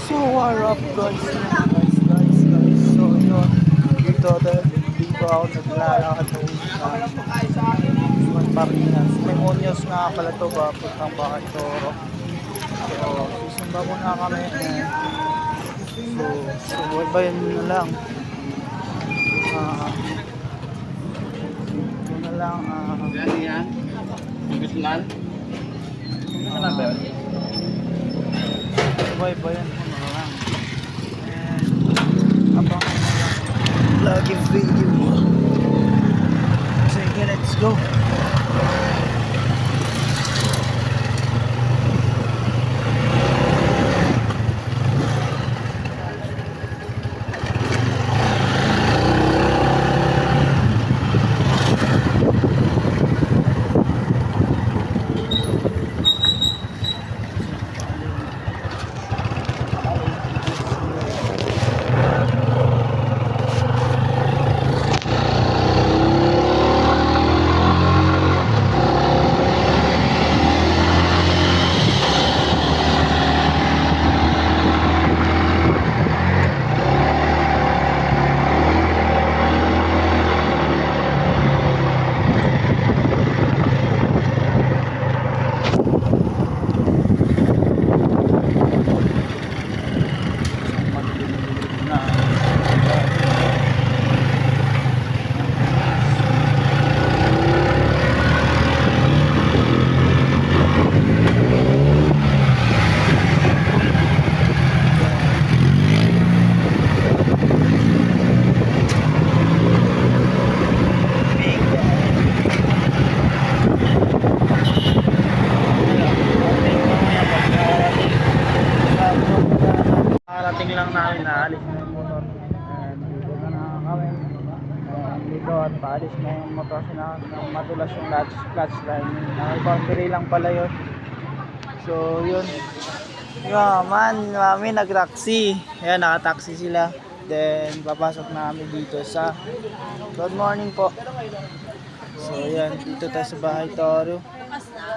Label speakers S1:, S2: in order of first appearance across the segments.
S1: So what up guys? Guys. So yun, dito ako naglalakad sa Parinas. Memonios na pala to ba? Puntang Bahay Toro. So, susumba muna kami. So bayan na lang. Ito na lang.
S2: Yan. Biglan.
S1: Bayan ko na lang. And, abangan na lang. Lagi video. Sige, let's go. Karating lang namin, naalis na yung motor. And dito na kami. And dito at paalis na yung motor na madulas yung clutch line. Boundary lang pala yun. So yun. Yeah man, mami nag-taxi. Ayan, naka-taxi sila. Then papasok na kami dito sa good morning po. So yan, dito tayo sa Bahay Toro.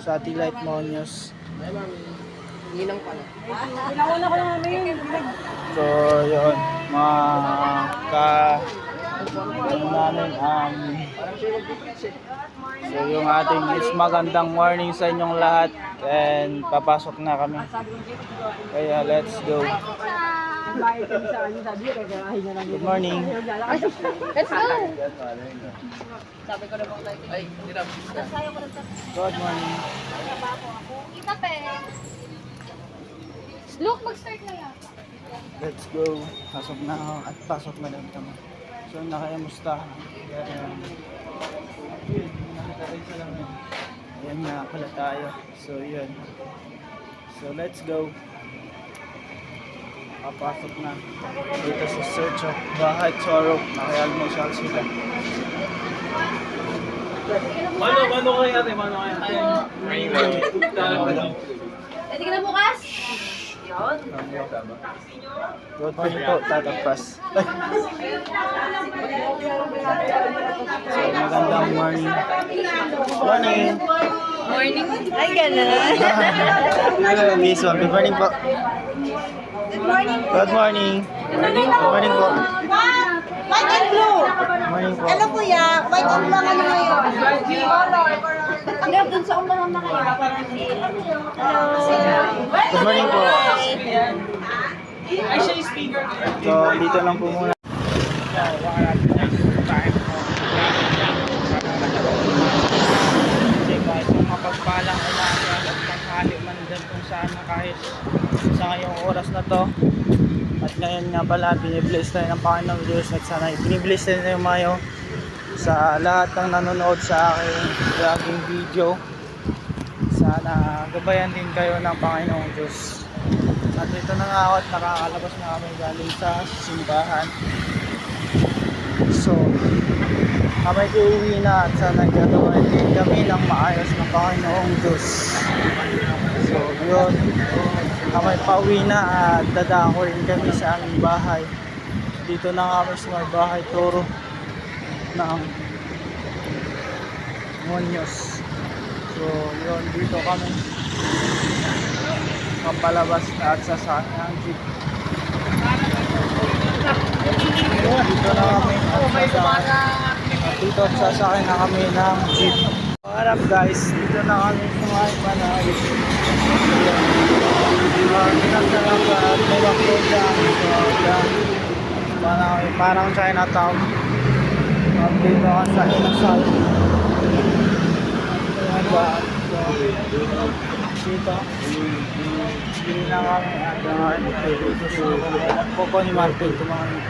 S1: Sa Atilite Monios.
S2: Ninang pala.
S1: So, yun, so yung ating is magandang morning sa inyong lahat and papasok na kami. Kaya let's go. Good morning.
S3: Let's go!
S1: Good morning.
S3: Kita pe. Look, mag-start na yan.
S1: Let's go. Pasok na ako at pasok na lang kami. So, nakayamusta. Ayan na pala tayo. So, yun. So, let's go. Papasok na. Dito sa Search of Bahay Toro. Naka-almusal sila.
S2: Mano kaya ate?
S3: Ready ka na bukas? Yun.
S1: Good morning po, Tata Pras. So, magandang morning. Morning.
S3: Morning. Ay, gano'n.
S1: This one. Good morning po.
S3: Good morning.
S1: Good morning. Good morning po.
S4: White and blue.
S1: Good morning po.
S4: Ano kuya? White and blue ano ngayon?
S3: Hindi, dun sa umbang na kayo.
S1: Good morning po. So, dito lang po muna. Kasi kahit mapagpalang umaga at tanghali man dyan kung saan na kahit sa ngayong oras na to. At ngayon nga pala, binibless tayo ng Panginoong Diyos at sana binibless tayo ng mayo sa lahat ng nanonood sa aking vlogging video. Sana gabayan din kayo ng Panginoong Diyos. At ito na nga ako at nakakalabas na kami galing sa simbahan. So, kami uuwi na at sana gagabayan din kami ng maayos ng Panginoong Diyos. So, yun. Kami pauwi na at dadako rin kami sa aming bahay. Dito na kami sa may Bahay Toro ng Monios. So, yun, dito kami. papalabas at sasakyan ng jeep. Dito na kami dito at sasakyan na kami ng jeep. Harap guys, dito na kami kumain Manawis. Pinagdalaga at may baklo dyan. So dyan, parang Chinatown. Dito ka sa Inasal. Dito, hindi na kami Coco ni Martin kumain.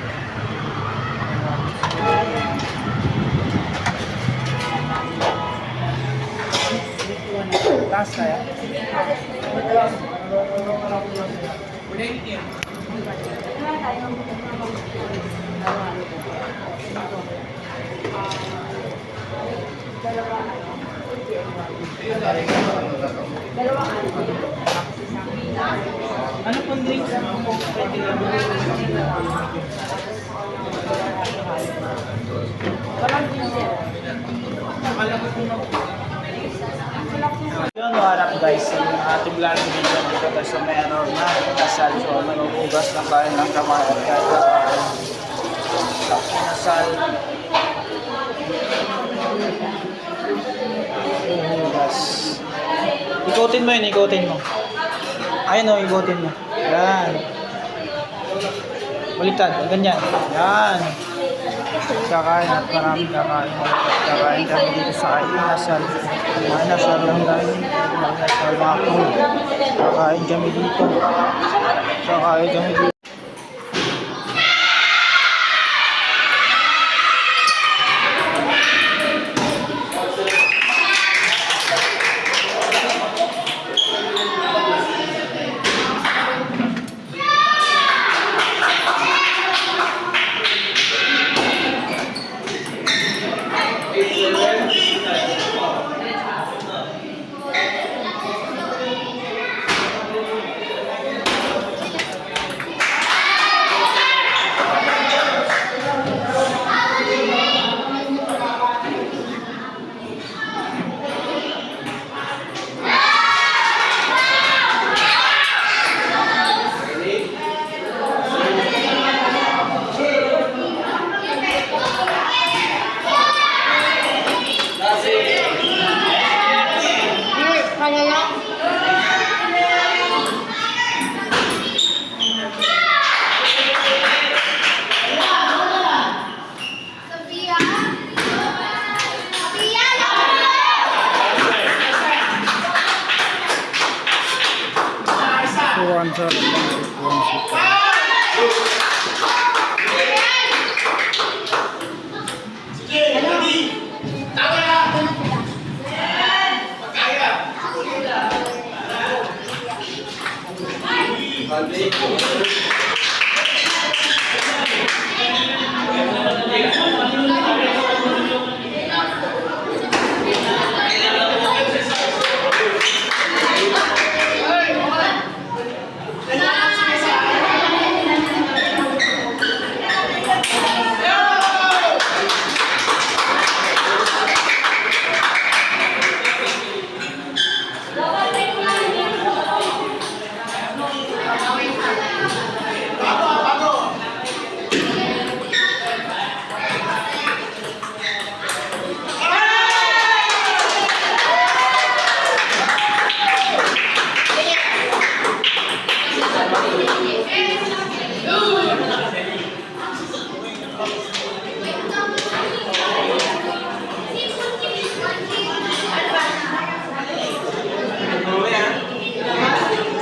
S1: Taas kaya? Ano pong drinks? Yun, harap guys, yung ating vlog video dito guys, so meron na Inasal, so manubugas lang tayo ng kamay at kahit sa Inasal bugas. Ikutin mo yun, ikutin mo. Ayun o, ikutin mo. Yan. Baliktad, ganyan. Yan. Kakain at maraming kakain. Kakain kami dito sa Inasal. Inasal lang dahil. Inasal mga food. Kakain kami dito. Kakain kami dito.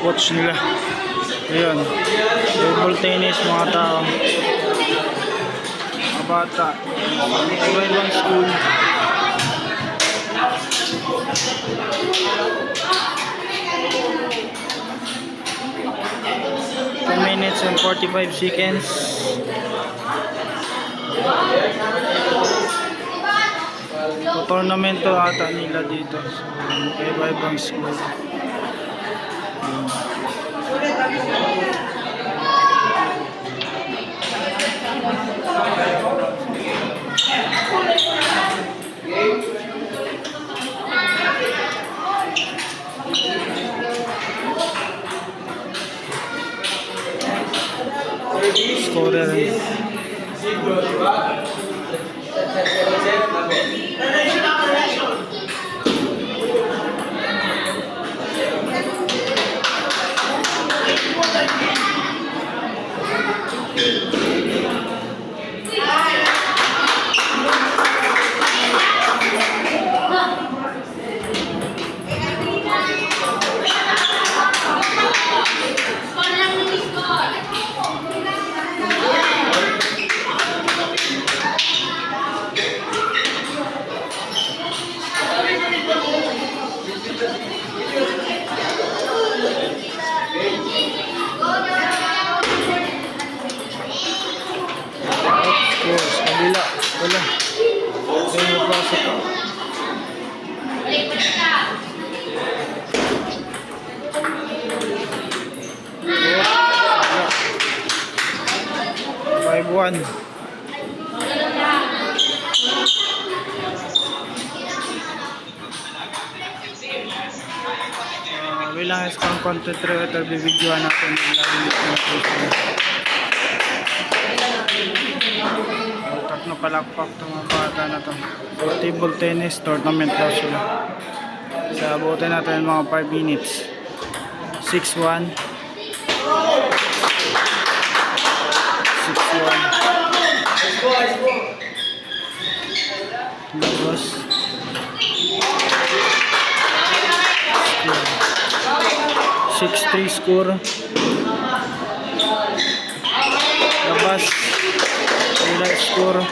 S1: Watch nila. Ayun. Table tennis mga tao. Mga bata. Iba-ibang school. Minutes and 45 seconds. Tournamento ata nila dito. So, iba-ibang school. Scorer. Yes, kabila. Wala. Ayun yung pasok. Yes, 5-1. Bilang isang content creator, bibidyoan natin yung tatlo palakpak itong mga bata na to. So, table tennis tournament daw sila. So, abutin natin mga 5 minutes. 6-1. 6-1. Labas. 6-3 score. Labas. Wala score.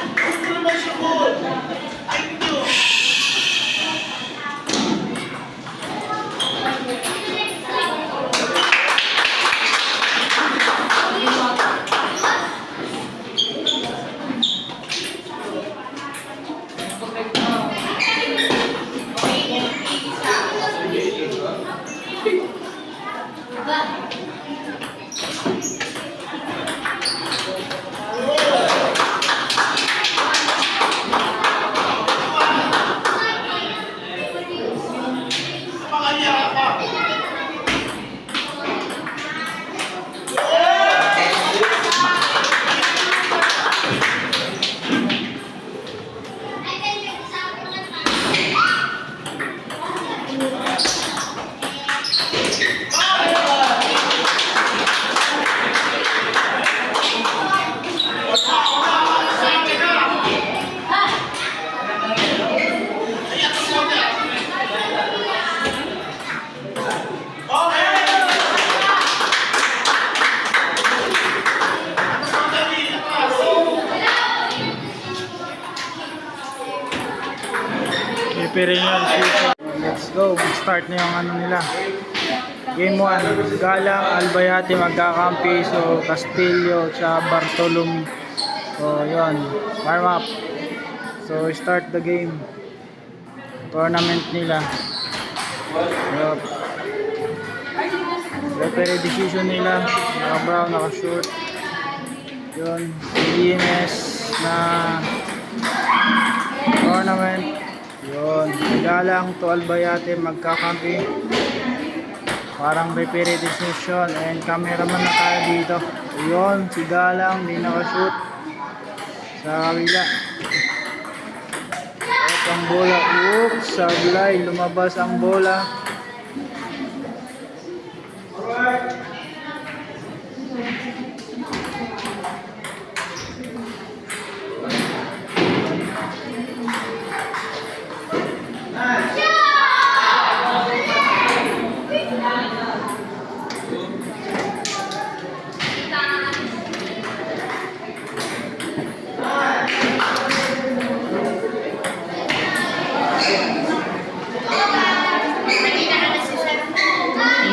S1: Perennial season. Let's go. Start na yung ano nila. Game 1. Galang, Albayate magkakampi. So, Castillo sa Bartolome. So, yun. Warm up. So, start the game. Tournament nila. Yup. Referee decision nila. Naka-brown, naka-short. Yun. Linis na tournament. Yun, Galang to Albayate magkakampi. Parang referee decision and cameraman na tayo dito. Yun, si Galang di nakashoot sa kabila. At ang bola, oops, sablay, lumabas ang bola.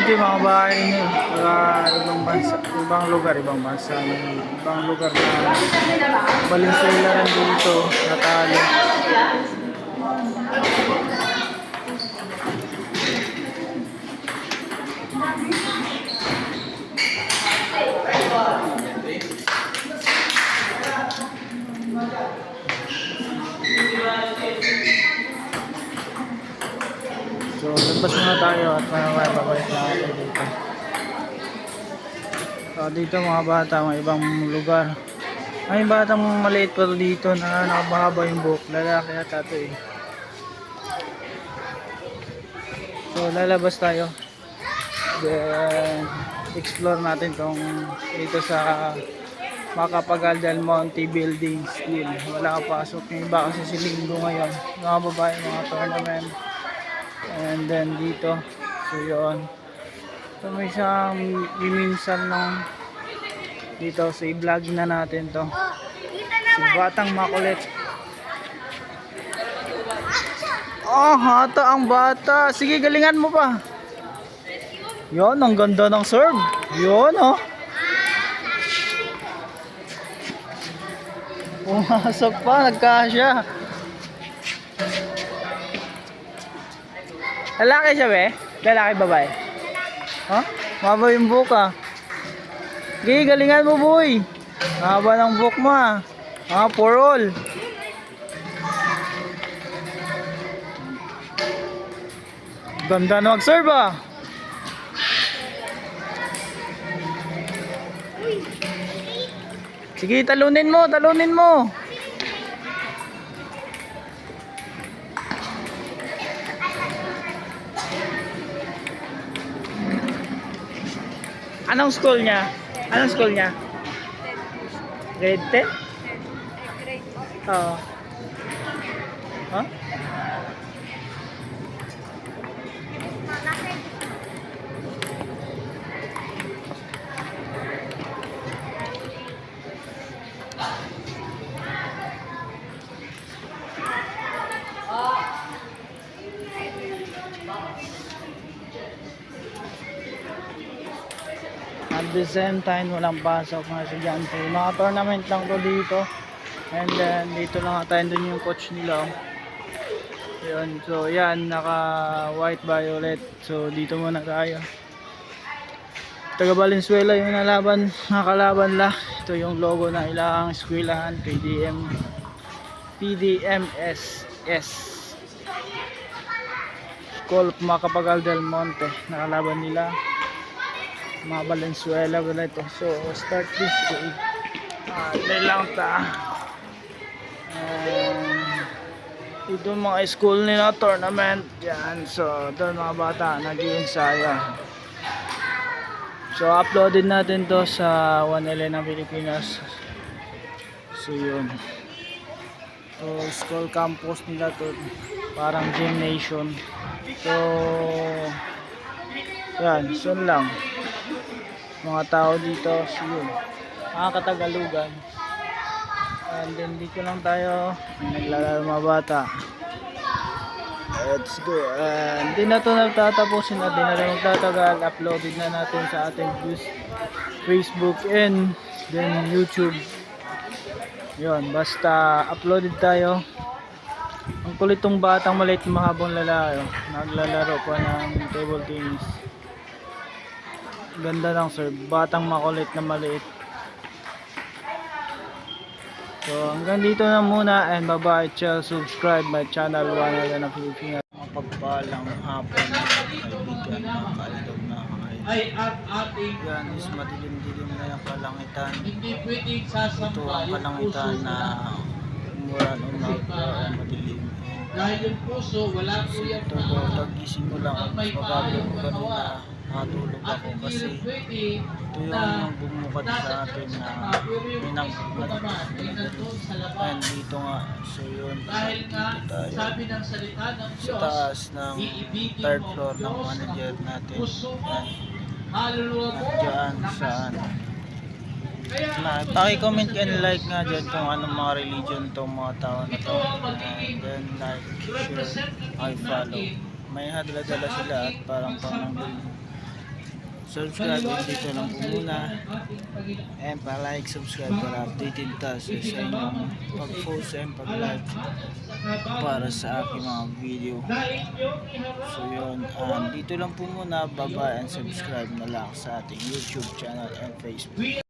S1: Hindi mga bahay niyo, ibang bansa, ibang lugar na Valenzuela rin dito, natalo. So, labas muna tayo at babalik na tayo dito. So, dito mga bata, mga ibang lugar. May batang maliit pa dito na nakabahaba yung buhok. Lalaki ata ito eh. So lalabas tayo. Then explore natin tong dito sa Macapagal del Monte building still. Wala kapasok yung iba kasi si Linggo ngayon. Mga babae, mga tournament. And then dito. So yun. So may isang minsan ng dito. So i-vlog na natin to. Si Batang Makulit. Oh, hata ang bata. Sige, galingan mo pa. Yun, ang ganda ng serve. Yun, oh. Pumasok pa, nagkasya. Lalaki siya, be? Lalaki, babae? Huh? Maba yung buhok, ah. Sige, galingan mo, boy. Haba ng buhok mo, ah. For all. Ganda na mag-serve, ah. Sige, talunin mo, talunin mo. Anong school niya? Anong school niya? Grade 10? Oo. Huh? At the same time, walang pasok mga estudyante. Mga tournament lang to dito. And then, dito lang tayo, dun yung coach nila. Yun. So, yan. Naka white violet. So, dito muna tayo. Taga Valenzuela yung nalaban. Nakalaban la. Ito yung logo na ilang eskwelahan. PDMSS. School of Macapagal del Monte. Nakalaban nila. Mga Valenzuela wala ito. So start this day. Lang ta. Ito mga school nila tournament. Yan. So doon mga bata nag-iinsaya. So uploaded natin to sa 1L ng Pilipinas. So yun. So school campus nila to. Parang gymnasium. So yan. So lang. Mga tao dito, so yun, mga Katagalugan. And then dito lang tayo, naglalaro mga bata. Let's go. And di na ito nagtatapusin na, di na rin magtatagal. Uploaded na natin sa ating Facebook and then YouTube. Yun, basta uploaded tayo. Ang kulitong batang maliit mahabang lalaki, naglalaro pa ng table tennis. Ganda ng serve, batang makulit na maliit. So hanggang dito na muna, and bye-bye. Subscribe my channel, 1L ng Pilipinas. Mapagpalang hapon kaibigan, mga kalidog na kain. Yan is madilim-dilim na yung kalangitan. Ito ang kalangitan na umulan o madilim.
S2: Dahil yung puso, wala po yung
S1: ito, tagising ko lang, mas mabago ko kanina. Natulog ako kasi ito yung bumukad sa atin na and dito nga. So yun, dito tayo sa taas ng third floor ng manager natin. Diyan saan paki-comment and like nga dyan kung anong mga religion itong mga tao na to, and then like, share, I follow. May hadala-dala sila at parang pananggol. Subscribe dito lang po muna, and pa-like, subscribe para updated tayo sa inyong pag-post and pag-like para sa aking mga video. So yun, dito lang po muna, bye-bye, and subscribe na lang sa ating YouTube channel and Facebook.